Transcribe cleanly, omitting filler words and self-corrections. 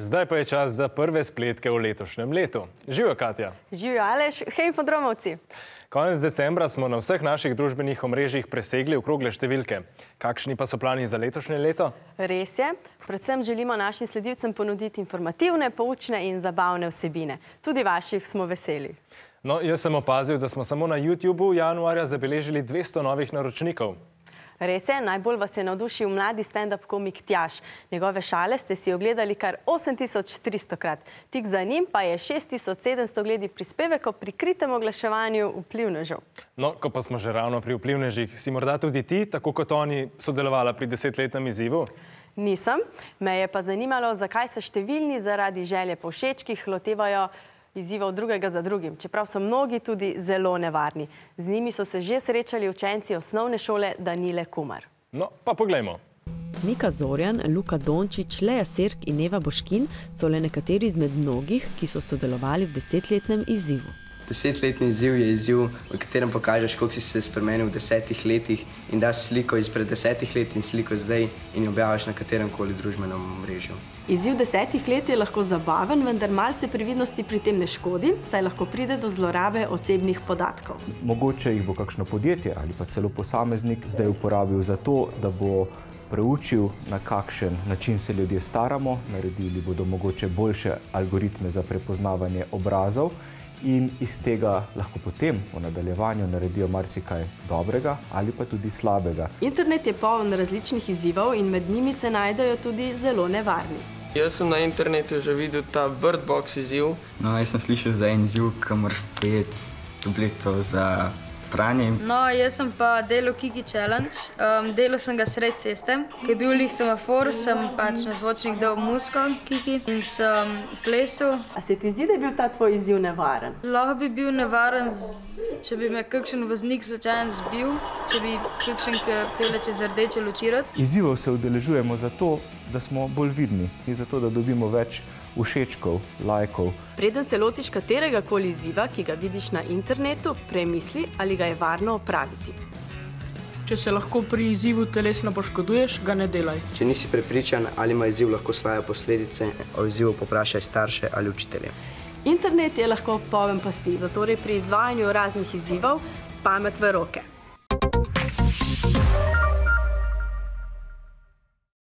Zdaj pa je čas za prve spletke v letošnjem letu. Živijo, Katja. Živijo, Aleš. Hej, podromovci. Konec decembra smo na vseh naših družbenih omrežjih presegli okrogle številke. Kakšni pa so plani za letošnje leto? Res je. Predvsem želimo našim sledilcem ponuditi informativne, poučne in zabavne vsebine. Tudi vaših smo veseli. No, jaz sem opazil, da smo samo na YouTubeu januarja zabeležili 200 novih naročnikov. Res je, najbolj vas je navdušil mladi stand-up komik Tjaž. Njegove šale ste si ogledali kar 8300-krat. Tik za njim pa je 6700 gledi prispevek o prikritem oglaševanju vplivnežev. No, ko pa smo že ravno pri vplivnežih, si morda tudi ti, tako kot oni, sodelovala pri 10-letnem izzivu? Nisem. Me je pa zanimalo, zakaj se številni zaradi želje po všečkih lotevajo izzivov drugega za drugim, čeprav so mnogi tudi zelo nevarni. Z njimi so se že srečali učenci osnovne šole Danile Kumar. No, pa poglejmo. Nika Zorjan, Luka Dončić, Leja Serk in Eva Boškin so le nekateri izmed mnogih, ki so sodelovali v 10-letnem izzivu. 10-letni izziv je izziv, v katerem pokažeš, koliko si se spremenil v 10 letih in daš sliko izpred 10 let in sliko zdaj in objaviš na kateremkoli družbenem omrežju. Izziv 10 let je lahko zabaven, vendar malce previdnosti pri tem ne škodi, saj lahko pride do zlorabe osebnih podatkov. Mogoče jih bo kakšno podjetje ali pa celo posameznik zdaj uporabil za to, da bo preučil, na kakšen način se ljudje staramo, naredili bodo mogoče boljše algoritme za prepoznavanje obrazov in iz tega lahko potem v nadaljevanju naredijo marsikaj dobrega ali pa tudi slabega. Internet je poln različnih izzivov in med njimi se najdejo tudi zelo nevarni. Jaz sem na internetu že videl ta Bird Box izziv. No, jaz sem slišal za en izziv, ki moraš pojeti tableto za pranje. No, jaz sem pa delal Kiki Challenge. Delal sem ga sred ceste, ki je bil lih semafor, sem pač na zvočnik dal muziko Kiki in sem plesal. A se ti zdi, da je bil ta tvoj izziv nevaren? Lahko bi bil nevaren, če bi me kakšen voznik slučajen zbil, če bi kakšen pele čez rdeče lučirat. Izzivov se udeležujemo zato, da smo bolj vidni in zato, da dobimo več všečkov, lajkov. Preden se lotiš katerega koli izziva, ki ga vidiš na internetu, premisli, ali ga je varno opraviti. Če se lahko pri izzivu telesno poškoduješ, ga ne delaj. Če nisi prepričan, ali ima izziv lahko slabe posledice, o izzivu poprašaj starše ali učitelje. Internet je lahko poln pasti, zatorej pri izvajanju raznih izzivov pamet v roke.